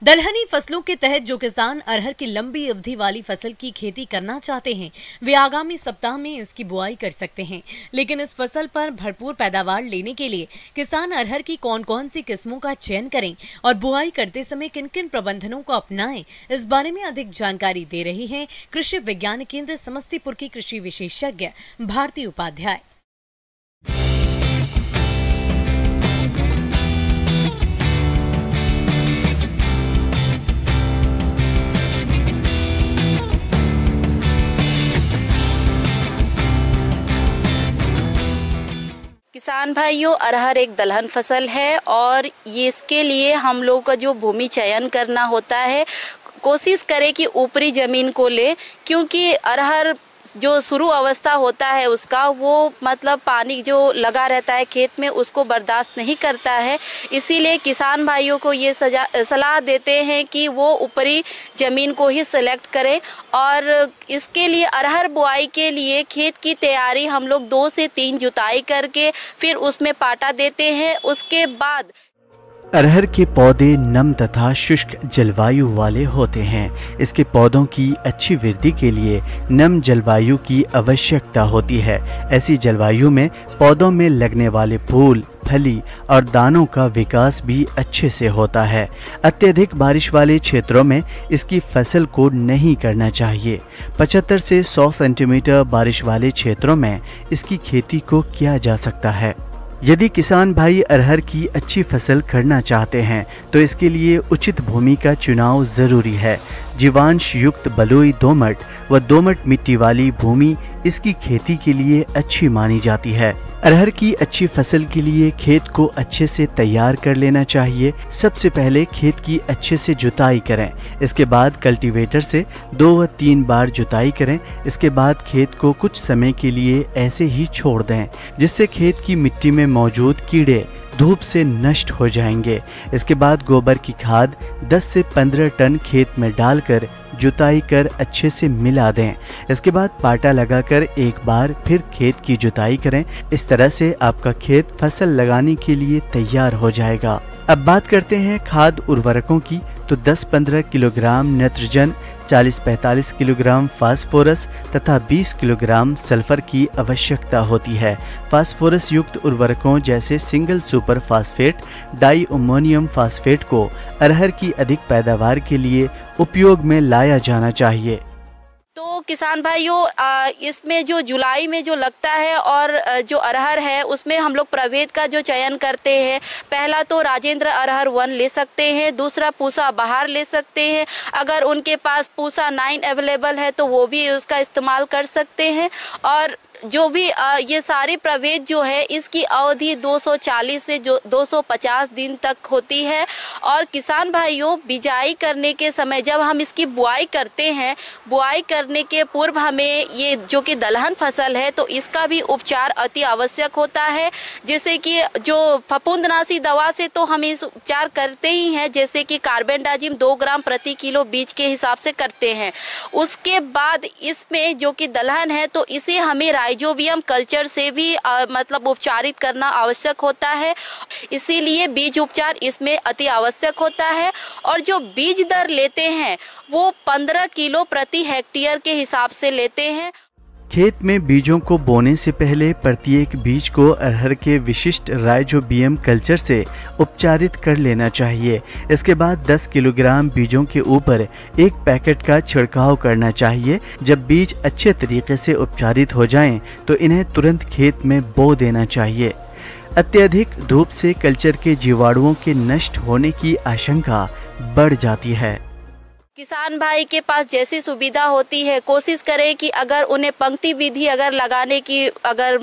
दलहनी फसलों के तहत जो किसान अरहर की लंबी अवधि वाली फसल की खेती करना चाहते हैं वे आगामी सप्ताह में इसकी बुआई कर सकते हैं। लेकिन इस फसल पर भरपूर पैदावार लेने के लिए किसान अरहर की कौन कौन सी किस्मों का चयन करें और बुआई करते समय किन किन प्रबंधनों को अपनाएं, इस बारे में अधिक जानकारी दे रही हैं कृषि विज्ञान केंद्र समस्तीपुर की कृषि विशेषज्ञ भारती उपाध्याय। किसान भाइयों, अरहर एक दलहन फसल है और ये इसके लिए हम लोग का जो भूमि चयन करना होता है, कोशिश करें कि ऊपरी जमीन को ले, क्योंकि अरहर जो शुरू अवस्था होता है उसका वो मतलब पानी जो लगा रहता है खेत में उसको बर्दाश्त नहीं करता है। इसीलिए किसान भाइयों को ये सलाह देते हैं कि वो ऊपरी ज़मीन को ही सिलेक्ट करें। और इसके लिए अरहर बुआई के लिए खेत की तैयारी हम लोग 2 से 3 जुताई करके फिर उसमें पाटा देते हैं। उसके बाद अरहर के पौधे नम तथा शुष्क जलवायु वाले होते हैं। इसके पौधों की अच्छी वृद्धि के लिए नम जलवायु की आवश्यकता होती है। ऐसी जलवायु में पौधों में लगने वाले फूल, फली और दानों का विकास भी अच्छे से होता है। अत्यधिक बारिश वाले क्षेत्रों में इसकी फसल को नहीं करना चाहिए। 75 से 100 सेंटीमीटर बारिश वाले क्षेत्रों में इसकी खेती को किया जा सकता है। यदि किसान भाई अरहर की अच्छी फसल करना चाहते हैं तो इसके लिए उचित भूमि का चुनाव जरूरी है। जीवांश युक्त बलुई दोमट व दोमट मिट्टी वाली भूमि इसकी खेती के लिए अच्छी मानी जाती है। अरहर की अच्छी फसल के लिए खेत को अच्छे से तैयार कर लेना चाहिए। सबसे पहले खेत की अच्छे से जुताई करें। इसके बाद कल्टीवेटर से 2 व 3 बार जुताई करें। इसके बाद खेत को कुछ समय के लिए ऐसे ही छोड़ दें, जिससे खेत की मिट्टी में मौजूद कीड़े धूप से नष्ट हो जाएंगे। इसके बाद गोबर की खाद 10 से 15 टन खेत में डालकर जुताई कर अच्छे से मिला दें। इसके बाद पाटा लगाकर एक बार फिर खेत की जुताई करें। इस तरह से आपका खेत फसल लगाने के लिए तैयार हो जाएगा। अब बात करते हैं खाद उर्वरकों की, तो 10-15 किलोग्राम नाइट्रोजन, 40-45 किलोग्राम फास्फोरस तथा 20 किलोग्राम सल्फर की आवश्यकता होती है। फास्फोरस युक्त उर्वरकों जैसे single super phosphate, di ammonium phosphate को अरहर की अधिक पैदावार के लिए उपयोग में लाया जाना चाहिए। तो किसान भाइयों, इसमें जो जुलाई में जो लगता है और जो अरहर है उसमें हम लोग प्रभेद का जो चयन करते हैं, पहला तो राजेंद्र अरहर 1 ले सकते हैं, दूसरा पूसा बहार ले सकते हैं। अगर उनके पास पूसा 9 अवेलेबल है तो वो भी उसका इस्तेमाल कर सकते हैं। और जो भी ये सारे प्रभेद जो है इसकी अवधि 240 से 250 दिन तक होती है। और किसान भाइयों, बिजाई करने के समय जब हम इसकी बुआई करते हैं, बुआई करने के पूर्व हमें ये जो कि दलहन फसल है तो इसका भी उपचार अति आवश्यक होता है। जैसे कि जो फफूंदनाशी दवा से तो हम इस उपचार करते ही हैं, जैसे कि कार्बेंडाजिम 2 ग्राम प्रति किलो बीज के हिसाब से करते हैं। उसके बाद इसमें जो कि दलहन है तो इसे हमें राइजोबियम कल्चर से भी मतलब उपचारित करना आवश्यक होता है। इसीलिए बीज उपचार इसमें अति आवश्यक होता है। और जो बीज दर लेते हैं वो 15 किलो प्रति हेक्टेयर के हिसाब से लेते हैं। खेत में बीजों को बोने से पहले प्रत्येक बीज को अरहर के विशिष्ट राइजोबियम कल्चर से उपचारित कर लेना चाहिए। इसके बाद 10 किलोग्राम बीजों के ऊपर 1 पैकेट का छिड़काव करना चाहिए। जब बीज अच्छे तरीके से उपचारित हो जाएं, तो इन्हें तुरंत खेत में बो देना चाहिए। अत्यधिक धूप से कल्चर के जीवाणुओं के नष्ट होने की आशंका बढ़ जाती है। किसान भाई के पास जैसी सुविधा होती है, कोशिश करें कि अगर उन्हें पंक्ति विधि अगर लगाने की अगर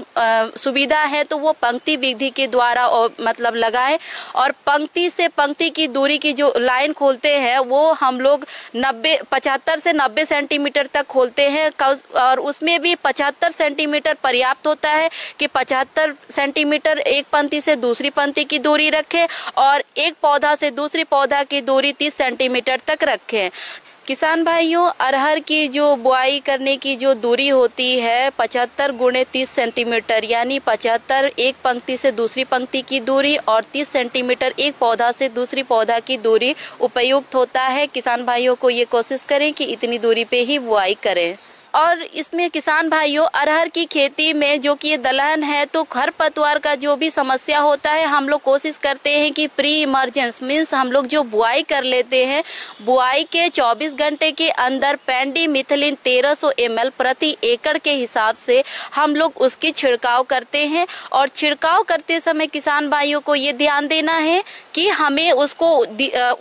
सुविधा है तो वो पंक्ति विधि के द्वारा मतलब लगाएं। और पंक्ति से पंक्ति की दूरी की जो लाइन खोलते हैं वो हम लोग 75 से 90 सेंटीमीटर तक खोलते हैं। और उसमें भी 75 सेंटीमीटर पर्याप्त होता है कि 75 सेंटीमीटर एक पंक्ति से दूसरी पंक्ति की दूरी रखें और एक पौधा से दूसरी पौधा की दूरी 30 सेंटीमीटर तक रखें। किसान भाइयों, अरहर की जो बुआई करने की जो दूरी होती है 75 × 30 सेंटीमीटर, यानी 75 एक पंक्ति से दूसरी पंक्ति की दूरी और 30 सेंटीमीटर एक पौधा से दूसरी पौधा की दूरी उपयुक्त होता है। किसान भाइयों को ये कोशिश करें कि इतनी दूरी पे ही बुआई करें। और इसमें किसान भाइयों, अरहर की खेती में जो कि ये दलहन है तो खरपतवार का जो भी समस्या होता है, हम लोग कोशिश करते हैं कि प्री इमरजेंस मीन्स हम लोग जो बुआई कर लेते हैं, बुआई के 24 घंटे के अंदर पेंडिमिथलिन 1300 ml प्रति एकड़ के हिसाब से हम लोग उसकी छिड़काव करते हैं। और छिड़काव करते समय किसान भाइयों को ये ध्यान देना है कि हमें उसको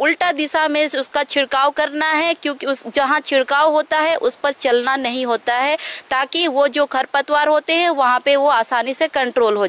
उल्टा दिशा में उसका छिड़काव करना है, क्योंकि उस जहाँ छिड़काव होता है उस पर चलना नहीं होता है, ताकि वो जो खरपतवार होते हैं वहाँ पे वो आसानी से कंट्रोल हो।